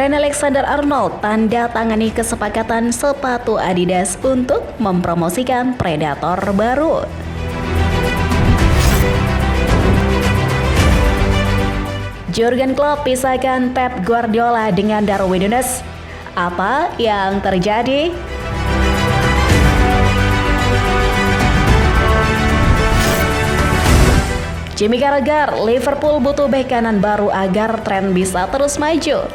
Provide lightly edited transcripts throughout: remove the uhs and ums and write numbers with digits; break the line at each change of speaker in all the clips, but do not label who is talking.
Trent Alexander-Arnold tanda tangani kesepakatan sepatu Adidas untuk mempromosikan Predator baru. Jurgen Klopp pisahkan Pep Guardiola dengan Darwin Núñez. Apa yang terjadi? Jamie Carragher, Liverpool butuh bek kanan baru agar Trent bisa terus maju.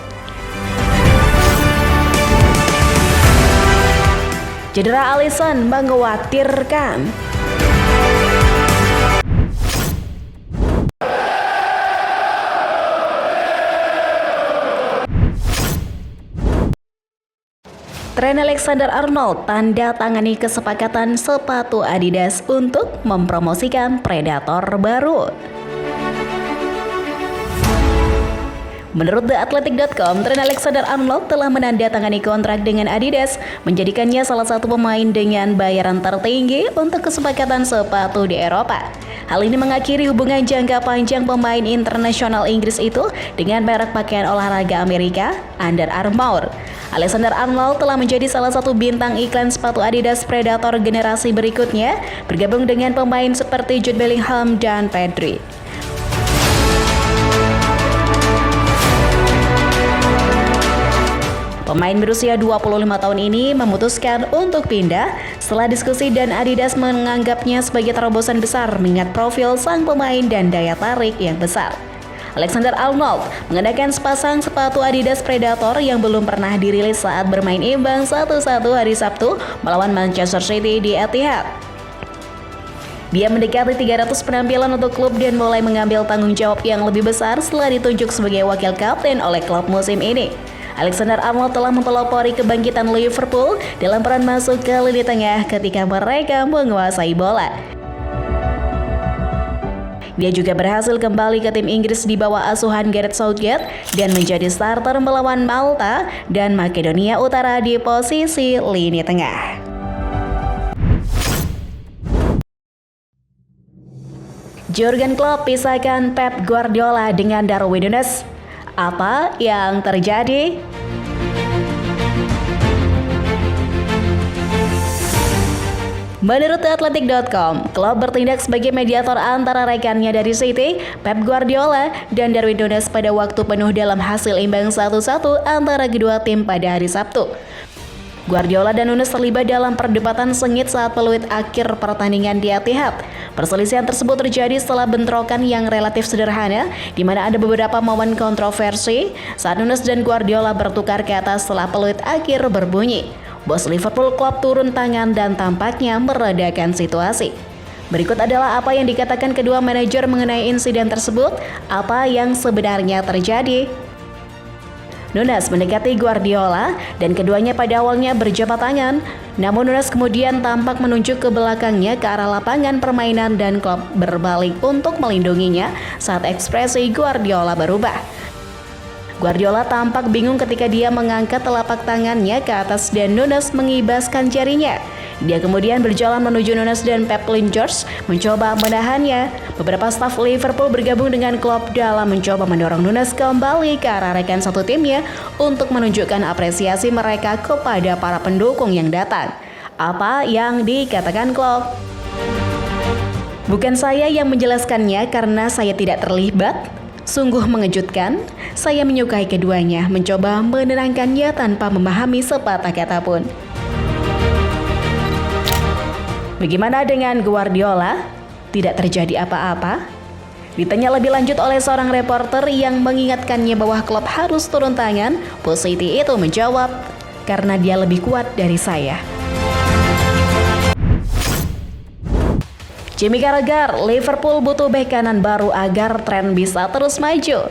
Cedera Alisson mengkhawatirkan. Trent Alexander-Arnold tanda tangani kesepakatan sepatu Adidas untuk mempromosikan Predator baru. Menurut TheAthletic.com, Trent Alexander-Arnold telah menandatangani kontrak dengan Adidas, menjadikannya salah satu pemain dengan bayaran tertinggi untuk kesepakatan sepatu di Eropa. Hal ini mengakhiri hubungan jangka panjang pemain internasional Inggris itu dengan merek pakaian olahraga Amerika, Under Armour. Alexander-Arnold telah menjadi salah satu bintang iklan sepatu Adidas Predator generasi berikutnya, bergabung dengan pemain seperti Jude Bellingham dan Pedri. Pemain berusia 25 tahun ini memutuskan untuk pindah setelah diskusi dan Adidas menganggapnya sebagai terobosan besar mengingat profil sang pemain dan daya tarik yang besar. Alexander-Arnold mengenakan sepasang sepatu Adidas Predator yang belum pernah dirilis saat bermain imbang 1-1 hari Sabtu melawan Manchester City di Etihad. Dia mendekati 300 penampilan untuk klub dan mulai mengambil tanggung jawab yang lebih besar setelah ditunjuk sebagai wakil kapten oleh klub musim ini. Alexander-Arnold telah mempelopori kebangkitan Liverpool dalam peran masuk ke lini tengah ketika mereka menguasai bola. Dia juga berhasil kembali ke tim Inggris di bawah asuhan Gareth Southgate dan menjadi starter melawan Malta dan Makedonia Utara di posisi lini tengah. Jurgen Klopp pisahkan Pep Guardiola dengan Darwin Núñez. Apa yang terjadi? Menurut TheAthletic.com, Klopp bertindak sebagai mediator antara rekannya dari City, Pep Guardiola, dan Darwin Núñez pada waktu penuh dalam hasil imbang 1-1 antara kedua tim pada hari Sabtu. Guardiola dan Núñez terlibat dalam perdebatan sengit saat peluit akhir pertandingan di Etihad. Perselisihan tersebut terjadi setelah bentrokan yang relatif sederhana, di mana ada beberapa momen kontroversi saat Núñez dan Guardiola bertukar kata setelah peluit akhir berbunyi. Bos Liverpool Klopp turun tangan dan tampaknya meredakan situasi. Berikut adalah apa yang dikatakan kedua manajer mengenai insiden tersebut, apa yang sebenarnya terjadi. Núñez mendekati Guardiola dan keduanya pada awalnya berjabat tangan. Namun Núñez kemudian tampak menunjuk ke belakangnya ke arah lapangan permainan dan Klopp berbalik untuk melindunginya saat ekspresi Guardiola berubah. Guardiola tampak bingung ketika dia mengangkat telapak tangannya ke atas dan Núñez mengibaskan jarinya. Dia kemudian berjalan menuju Núñez dan Pep Lijnders mencoba menahannya. Beberapa staf Liverpool bergabung dengan Klopp dalam mencoba mendorong Núñez kembali ke arah rekan satu timnya untuk menunjukkan apresiasi mereka kepada para pendukung yang datang. Apa yang dikatakan Klopp? Bukan saya yang menjelaskannya karena saya tidak terlibat. Sungguh mengejutkan. Saya menyukai keduanya, mencoba menenangkannya tanpa memahami sepatah kata pun. Bagaimana dengan Guardiola? Tidak terjadi apa-apa? Ditanya lebih lanjut oleh seorang reporter yang mengingatkannya bahwa Klopp harus turun tangan, Positi itu menjawab, karena dia lebih kuat dari saya. Jamie Carragher, Liverpool butuh bek kanan baru agar Trent bisa terus maju.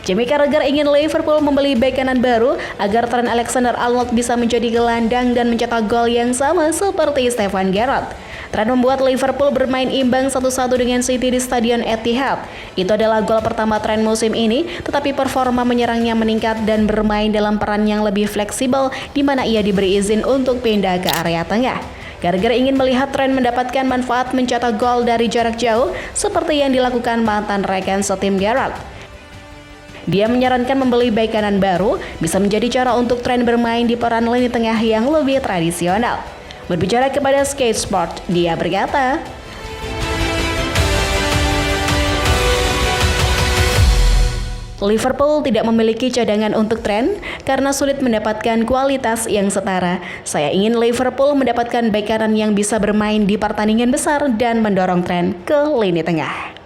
Jamie Carragher ingin Liverpool membeli bek kanan baru agar Trent Alexander-Arnold bisa menjadi gelandang dan mencetak gol yang sama seperti Steven Gerrard. Trent membuat Liverpool bermain imbang 1-1 dengan City di Stadion Etihad. Itu adalah gol pertama Trent musim ini, tetapi performa menyerangnya meningkat dan bermain dalam peran yang lebih fleksibel di mana ia diberi izin untuk pindah ke area tengah. Carragher ingin melihat Trent mendapatkan manfaat mencetak gol dari jarak jauh seperti yang dilakukan mantan rekan setim Gerrard. Dia menyarankan membeli bek kanan baru bisa menjadi cara untuk tren bermain di peran lini tengah yang lebih tradisional. Berbicara kepada Skate Sport, dia berkata, Liverpool tidak memiliki cadangan untuk tren karena sulit mendapatkan kualitas yang setara. Saya ingin Liverpool mendapatkan bek kanan yang bisa bermain di pertandingan besar dan mendorong tren ke lini tengah.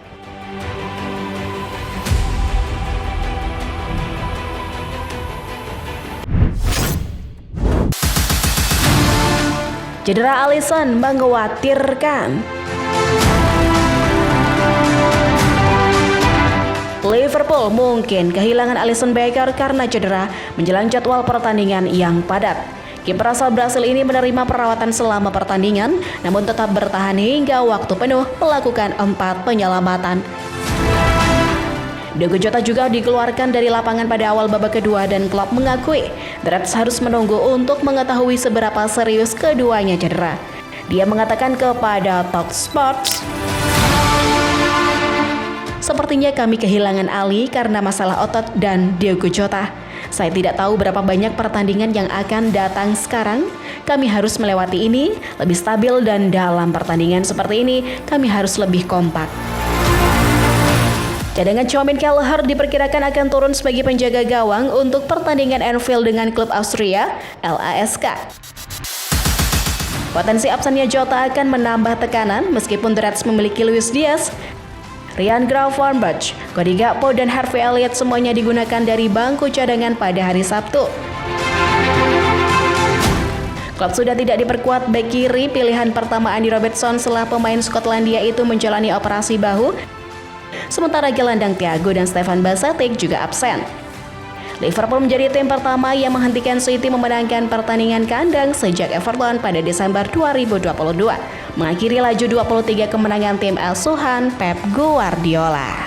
Cedera Alisson mengkhawatirkan. Liverpool mungkin kehilangan Alisson Becker karena cedera menjelang jadwal pertandingan yang padat. Kiper asal Brasil ini menerima perawatan selama pertandingan, namun tetap bertahan hingga waktu penuh melakukan 4 penyelamatan. Diogo Jota juga dikeluarkan dari lapangan pada awal babak kedua dan klub mengakui The Reds harus menunggu untuk mengetahui seberapa serius keduanya cedera. Dia mengatakan kepada Talksport, sepertinya kami kehilangan Ali karena masalah otot dan Diogo Jota. Saya tidak tahu berapa banyak pertandingan yang akan datang sekarang. Kami harus melewati ini, lebih stabil dan dalam pertandingan seperti ini, kami harus lebih kompak. Cadangan Tchouaméni Kelleher diperkirakan akan turun sebagai penjaga gawang untuk pertandingan Anfield dengan klub Austria, LASK. Potensi absennya Jota akan menambah tekanan meskipun The Reds memiliki Luis Diaz, Ryan Gravenberch, Cody Gakpo dan Harvey Elliott semuanya digunakan dari bangku cadangan pada hari Sabtu. Klub sudah tidak diperkuat bek kiri pilihan pertama Andy Robertson setelah pemain Skotlandia itu menjalani operasi bahu, sementara gelandang Thiago dan Stefan Bajcetic juga absen. Liverpool menjadi tim pertama yang menghentikan City memenangkan pertandingan kandang sejak Everton pada Desember 2022, mengakhiri laju 23 kemenangan tim asuhan Pep Guardiola.